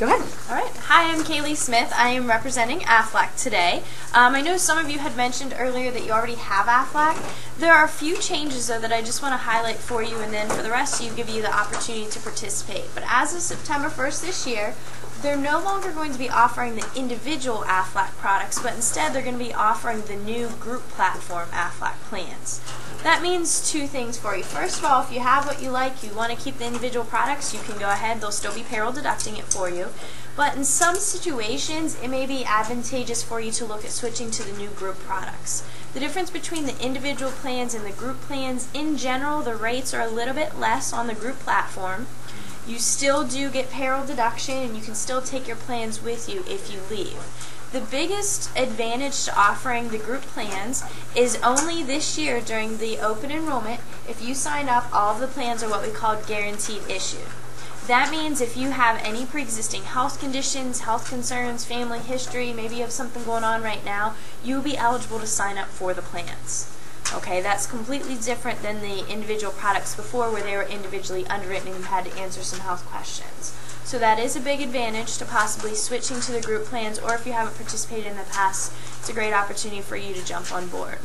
Go ahead. All right. Hi, I'm Kaylee Smith. I am representing Aflac today. I know some of you had mentioned earlier that you already have Aflac. There are a few changes, though, that I just want to highlight for you, and then for the rest of you, give you the opportunity to participate. But as of September 1st this year, they're no longer going to be offering the individual Aflac products, but instead they're going to be offering the new group platform Aflac plans. That means two things for you. First of all, if you have what you like, you want to keep the individual products, you can go ahead. They'll still be payroll deducting it for you. But in some situations, it may be advantageous for you to look at switching to the new group products. The difference between the individual plans and the group plans, in general, the rates are a little bit less on the group platform. You still do get payroll deduction, and you can still take your plans with you if you leave. The biggest advantage to offering the group plans is only this year during the open enrollment. If you sign up, all of the plans are what we call guaranteed issue. That means if you have any pre-existing health conditions, health concerns, family history, maybe you have something going on right now, you'll be eligible to sign up for the plans. Okay, that's completely different than the individual products before, where they were individually underwritten and you had to answer some health questions. So that is a big advantage to possibly switching to the group plans, or if you haven't participated in the past, it's a great opportunity for you to jump on board.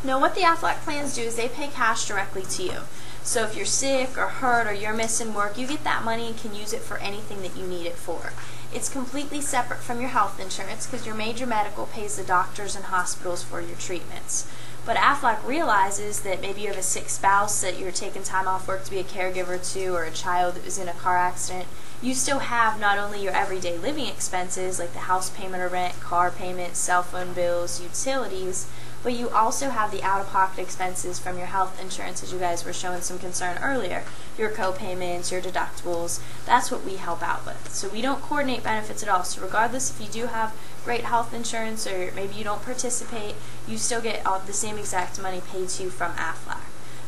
Now, what the Aflac plans do is they pay cash directly to you. So if you're sick or hurt or you're missing work, you get that money and can use it for anything that you need it for. It's completely separate from your health insurance because your major medical pays the doctors and hospitals for your treatments. But Aflac realizes that maybe you have a sick spouse that you're taking time off work to be a caregiver to, or a child that was in a car accident. You still have not only your everyday living expenses like the house payment or rent, car payments, cell phone bills, utilities, but you also have the out-of-pocket expenses from your health insurance, as you guys were showing some concern earlier. Your co-payments, your deductibles, that's what we help out with. So we don't coordinate benefits at all. So regardless if you do have great health insurance or maybe you don't participate, you still get all the same exact money paid to you from Aflac.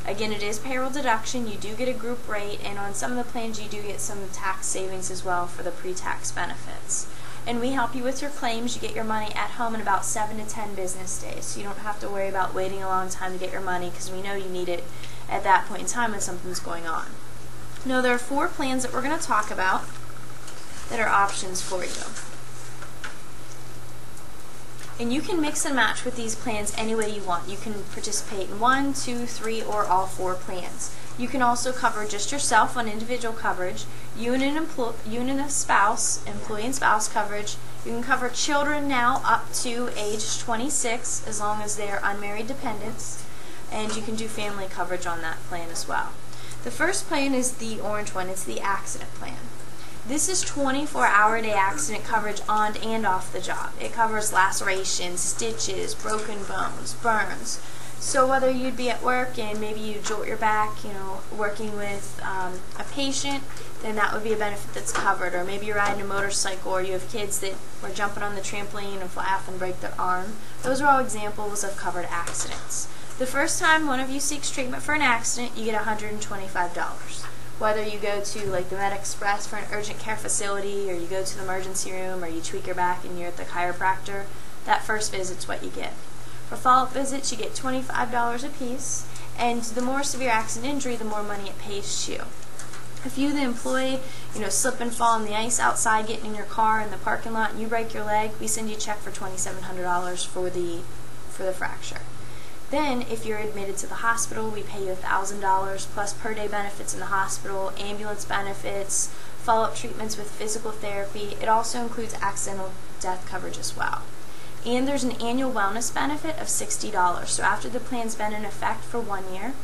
Again, it is payroll deduction. You do get a group rate, and on some of the plans you do get some tax savings as well for the pre-tax benefits. And we help you with your claims. You get your money at home in about 7 to 10 business days. So you don't have to worry about waiting a long time to get your money, because we know you need it at that point in time when something's going on. Now, there are 4 plans that we're going to talk about that are options for you. And you can mix and match with these plans any way you want. You can participate in 1, 2, 3, or all 4 plans. You can also cover just yourself on individual coverage, you and a spouse, employee and spouse coverage. You can cover children now up to age 26 as long as they are unmarried dependents, and you can do family coverage on that plan as well. The first plan is the orange one. It's the accident plan. This is 24-hour-a-day accident coverage on and off the job. It covers lacerations, stitches, broken bones, burns. So whether you'd be at work and maybe you jolt your back, working with a patient, then that would be a benefit that's covered. Or maybe you're riding a motorcycle, or you have kids that are jumping on the trampoline and fly off and break their arm. Those are all examples of covered accidents. The first time one of you seeks treatment for an accident, you get $125. Whether you go to like the Med Express for an urgent care facility, or you go to the emergency room, or you tweak your back and you're at the chiropractor, that first visit's what you get. For follow-up visits, you get $25 a piece, and the more severe accident injury, the more money it pays to you. If you, the employee, slip and fall on the ice outside getting in your car in the parking lot and you break your leg, we send you a check for $2,700 for the fracture. Then, if you're admitted to the hospital, we pay you $1,000 plus per day benefits in the hospital, ambulance benefits, follow-up treatments with physical therapy. It also includes accidental death coverage as well. And there's an annual wellness benefit of $60. So after the plan's been in effect for 1 year,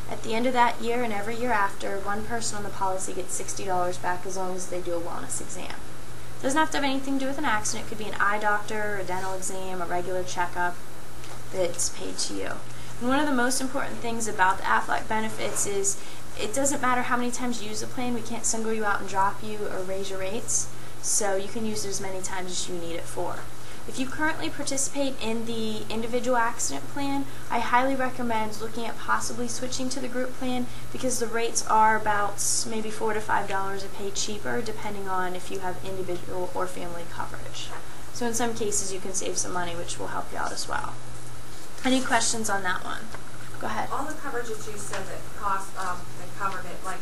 at the end of that year and every year after, one person on the policy gets $60 back as long as they do a wellness exam. It doesn't have to have anything to do with an accident. It could be an eye doctor, a dental exam, a regular checkup that's paid to you. And one of the most important things about the Aflac benefits is it doesn't matter how many times you use the plan. We can't single you out and drop you or raise your rates. So you can use it as many times as you need it for. If you currently participate in the individual accident plan, I highly recommend looking at possibly switching to the group plan, because the rates are about maybe $4 to $5 a pay cheaper depending on if you have individual or family coverage. So in some cases you can save some money, which will help you out as well. Any questions on that one? Go ahead. All the coverages you said that covered it, like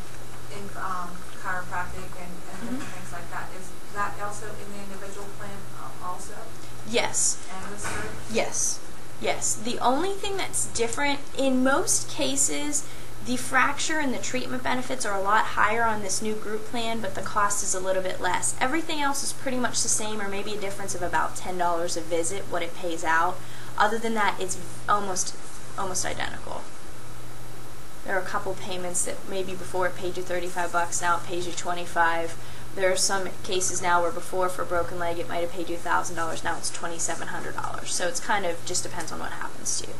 in chiropractic and different things like that. Is that also in the individual plan also? Yes. And this group? Yes. Yes. The only thing that's different, in most cases, the fracture and the treatment benefits are a lot higher on this new group plan, but the cost is a little bit less. Everything else is pretty much the same, or maybe a difference of about $10 a visit, what it pays out. Other than that, it's almost identical. There are a couple payments that maybe before it paid you $35, now it pays you $25. There are some cases now where before for a broken leg it might have paid you $1,000, now it's $2,700. So it's kind of just depends on what happens to you.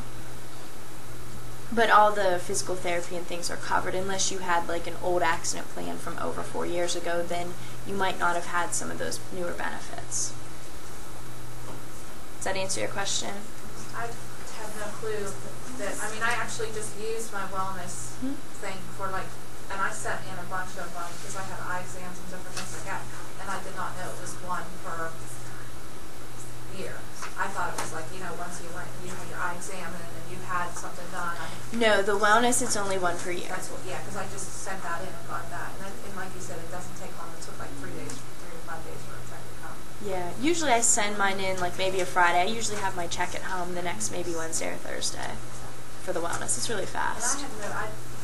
But all the physical therapy and things are covered, unless you had like an old accident plan from over 4 years ago, then you might not have had some of those newer benefits. Does that answer your question? I have no clue that, I mean, I actually just used my wellness thing for like, and I sent in a bunch of because I had eye exams and different things like that, and I did not know it was one per year. I thought it was like, you know, once you went, you had your eye exam and then you had something done. No, the wellness, it's only one per year. That's what, yeah, because I just sent that in and got that. And, then, and like you said, it doesn't take long. It took like 3 days, 3 to 5 days for a check to come. Yeah, usually I send mine in like maybe a Friday. I usually have my check at home the next maybe Wednesday or Thursday for the wellness. It's really fast. And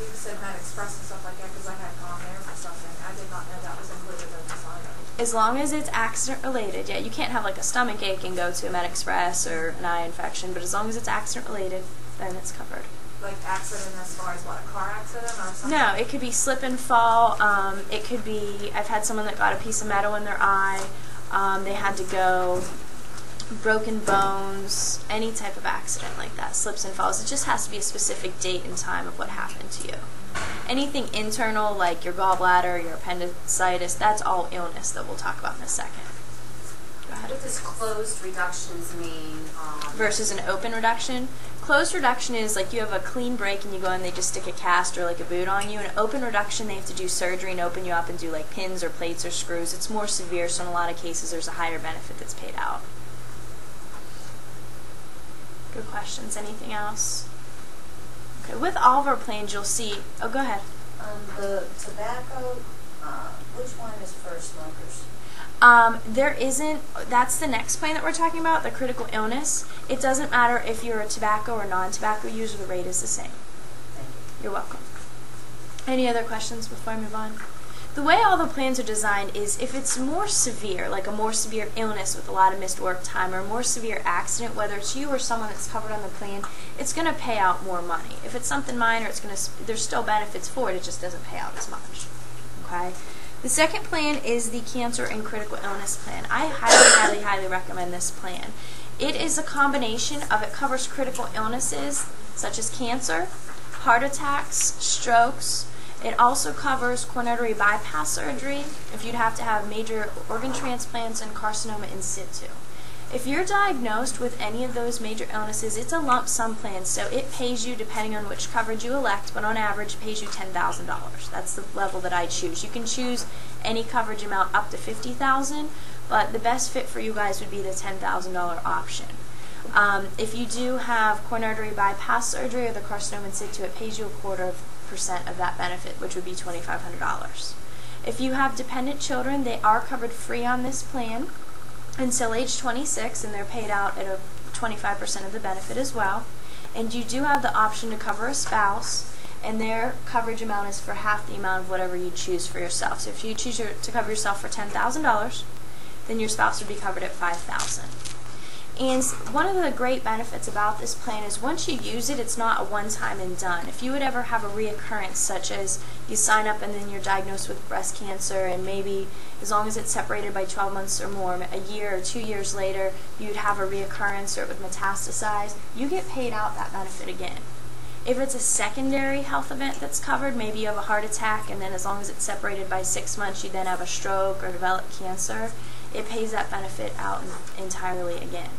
you said Med Express and stuff like that because I had gone there for something. I did not know that was included in this item. As long as it's accident related, yeah, you can't have like a stomach ache and go to a Med Express or an eye infection, but as long as it's accident related, then it's covered. Like accident as far as what, a car accident or something? No, it could be slip and fall. It could be, I've had someone that got a piece of metal in their eye. They had to go, broken bones, any type of accident like that, slips and falls. It just has to be a specific date and time of what happened to you. Anything internal, like your gallbladder, your appendicitis, that's all illness that we'll talk about in a second. Go ahead. What does closed reductions mean? Versus an open reduction? Closed reduction is like you have a clean break and you go and they just stick a cast or like a boot on you. An open reduction, they have to do surgery and open you up and do like pins or plates or screws. It's more severe, so in a lot of cases there's a higher benefit that's paid out. Good questions. Anything else? Okay, with all of our plans, you'll see. Oh, go ahead. The tobacco, which one is for smokers? There isn't. That's the next plan that we're talking about, the critical illness. It doesn't matter if you're a tobacco or non-tobacco user. The rate is the same. Thank you. You're welcome. Any other questions before I move on? The way all the plans are designed is if it's more severe, like a more severe illness with a lot of missed work time or a more severe accident, whether it's you or someone that's covered on the plan, it's going to pay out more money. If it's something minor, there's still benefits for it, it just doesn't pay out as much. Okay? The second plan is the cancer and critical illness plan. I highly recommend this plan. It is a combination of, it covers critical illnesses such as cancer, heart attacks, strokes. It also covers coronary artery bypass surgery if you'd have to have major organ transplants and carcinoma in situ. If you're diagnosed with any of those major illnesses, it's a lump sum plan, so it pays you depending on which coverage you elect, but on average it pays you $10,000. That's the level that I choose. You can choose any coverage amount up to $50,000, but the best fit for you guys would be the $10,000 option. If you do have coronary artery bypass surgery or the carcinoma in situ, it pays you 0.25% of that benefit, which would be $2,500. If you have dependent children, they are covered free on this plan until age 26, and they're paid out at 25% of the benefit as well. And you do have the option to cover a spouse, and their coverage amount is for half the amount of whatever you choose for yourself. So if you choose to cover yourself for $10,000, then your spouse would be covered at $5,000. And one of the great benefits about this plan is once you use it, it's not a one-time and done. If you would ever have a reoccurrence, such as you sign up and then you're diagnosed with breast cancer, and maybe as long as it's separated by 12 months or more, a year or 2 years later, you'd have a reoccurrence or it would metastasize, you get paid out that benefit again. If it's a secondary health event that's covered, maybe you have a heart attack, and then as long as it's separated by 6 months, you then have a stroke or develop cancer, it pays that benefit out entirely again.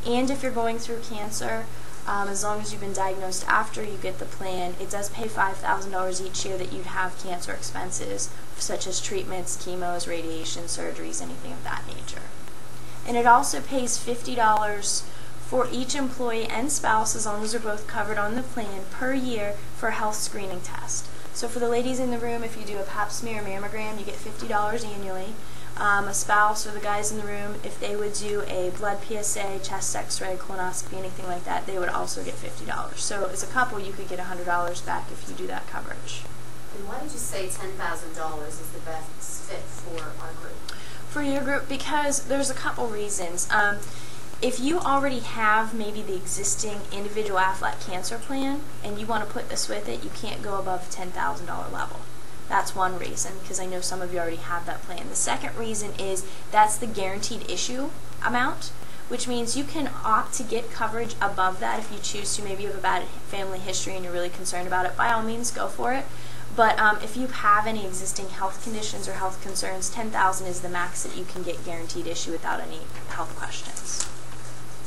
And if you're going through cancer, as long as you've been diagnosed after you get the plan, it does pay $5,000 each year that you'd have cancer expenses, such as treatments, chemos, radiation, surgeries, anything of that nature. And it also pays $50 for each employee and spouse, as long as they're both covered on the plan, per year for a health screening test. So for the ladies in the room, if you do a pap smear or mammogram, you get $50 annually. A spouse or the guys in the room, if they would do a blood PSA, chest x-ray, colonoscopy, anything like that, they would also get $50. So as a couple, you could get $100 back if you do that coverage. And why did you say $10,000 is the best fit for our group? For your group, because there's a couple reasons. If you already have maybe the existing individual Aflac cancer plan and you want to put this with it, you can't go above the $10,000 level. That's one reason, because I know some of you already have that plan. The second reason is that's the guaranteed issue amount, which means you can opt to get coverage above that if you choose to. Maybe you have a bad family history and you're really concerned about it. By all means, go for it. But if you have any existing health conditions or health concerns, $10,000 is the max that you can get guaranteed issue without any health questions.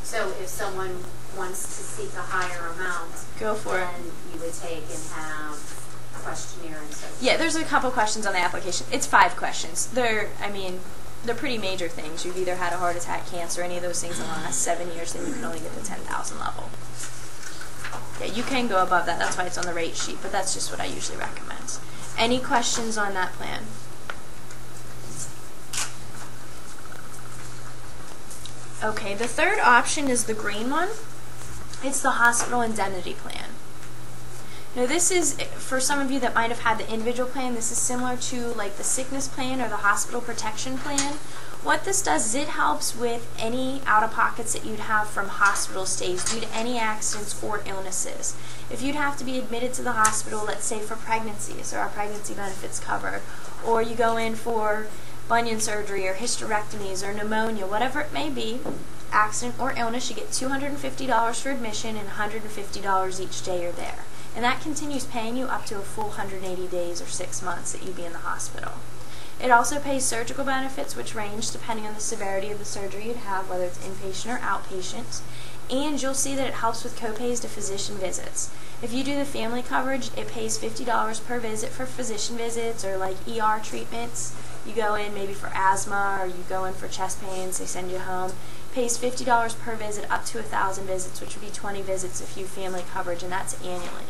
So if someone wants to seek a higher amount, go for it. Then you would take and have a questionnaire and so forth. Yeah, there's a couple questions on the application. It's 5 questions. They're pretty major things. You've either had a heart attack, cancer, any of those things in the last 7 years, then you can only get the $10,000 level. Yeah, you can go above that. That's why it's on the rate sheet, but that's just what I usually recommend. Any questions on that plan? Okay, the third option is the green one. It's the hospital indemnity plan. Now this is, for some of you that might have had the individual plan, this is similar to like the sickness plan or the hospital protection plan. What this does is it helps with any out-of-pockets that you'd have from hospital stays due to any accidents or illnesses. If you'd have to be admitted to the hospital, let's say for pregnancies, or our pregnancy benefits covered, or you go in for bunion surgery or hysterectomies or pneumonia, whatever it may be, accident or illness, you get $250 for admission and $150 each day you're there. And that continues paying you up to a full 180 days or 6 months that you'd be in the hospital. It also pays surgical benefits, which range depending on the severity of the surgery you'd have, whether it's inpatient or outpatient. And you'll see that it helps with copays to physician visits. If you do the family coverage, it pays $50 per visit for physician visits or like ER treatments. You go in maybe for asthma or you go in for chest pains, they send you home. It pays $50 per visit up to 1,000 visits, which would be 20 visits if you family coverage, and that's annually.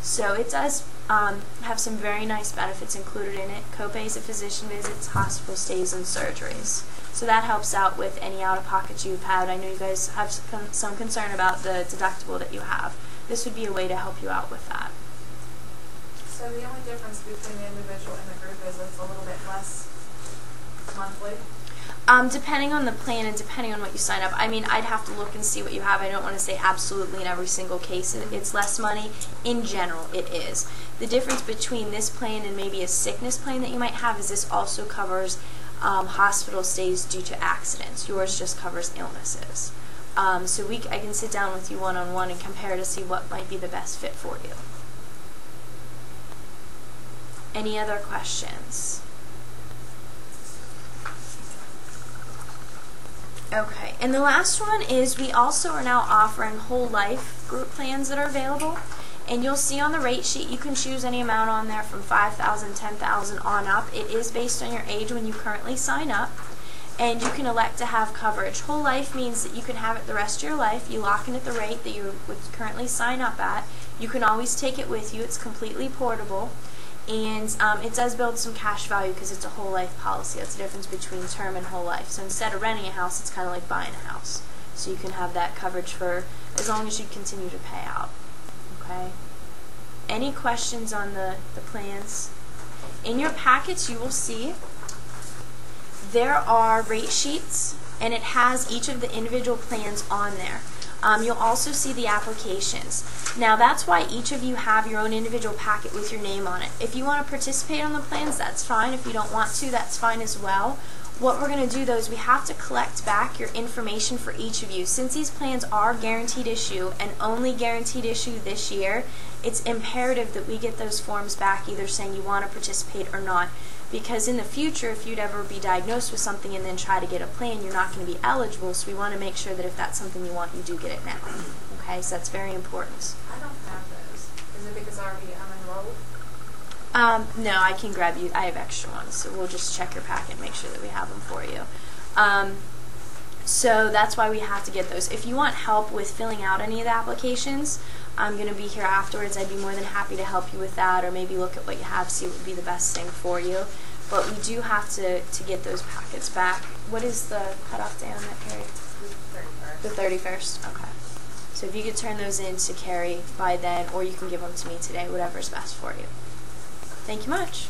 So it does have some very nice benefits included in it: copays at physician visits, hospital stays, and surgeries. So that helps out with any out-of-pockets you've had. I know you guys have some concern about the deductible that you have. This would be a way to help you out with that. So the only difference between the individual and the group is it's a little bit less monthly? Depending on the plan and depending on what you sign up. I mean, I'd have to look and see what you have. I don't want to say absolutely in every single case it's less money. In general, it is. The difference between this plan and maybe a sickness plan that you might have is this also covers hospital stays due to accidents. Yours just covers illnesses. So I can sit down with you one-on-one and compare to see what might be the best fit for you. Any other questions? Okay, and the last one is we also are now offering whole life group plans that are available. And you'll see on the rate sheet you can choose any amount on there from $5,000, $10,000 on up. It is based on your age when you currently sign up. And you can elect to have coverage. Whole life means that you can have it the rest of your life. You lock in at the rate that you would currently sign up at. You can always take it with you. It's completely portable. And it does build some cash value because it's a whole life policy. That's the difference between term and whole life. So instead of renting a house, it's kind of like buying a house. So you can have that coverage for as long as you continue to pay out. Okay? Any questions on the plans? In your packets you will see there are rate sheets, and it has each of the individual plans on there. You'll also see the applications. Now that's why each of you have your own individual packet with your name on it. If you want to participate on the plans, that's fine. If you don't want to, that's fine as well. What we're going to do though is we have to collect back your information for each of you. Since these plans are guaranteed issue and only guaranteed issue this year, it's imperative that we get those forms back either saying you want to participate or not. Because in the future, if you'd ever be diagnosed with something and then try to get a plan, you're not going to be eligible, so we want to make sure that if that's something you want, you do get it now. Okay, so that's very important. I don't have those. Is it because I'm enrolled? No, I can grab you. I have extra ones, so we'll just check your packet and make sure that we have them for you. So that's why we have to get those. If you want help with filling out any of the applications, I'm going to be here afterwards. I'd be more than happy to help you with that, or maybe look at what you have, see what would be the best thing for you. But we do have to get those packets back. What is the cutoff day on that, Carrie? The 31st. Okay. So if you could turn those in to Carrie by then, or you can give them to me today, whatever's best for you. Thank you much.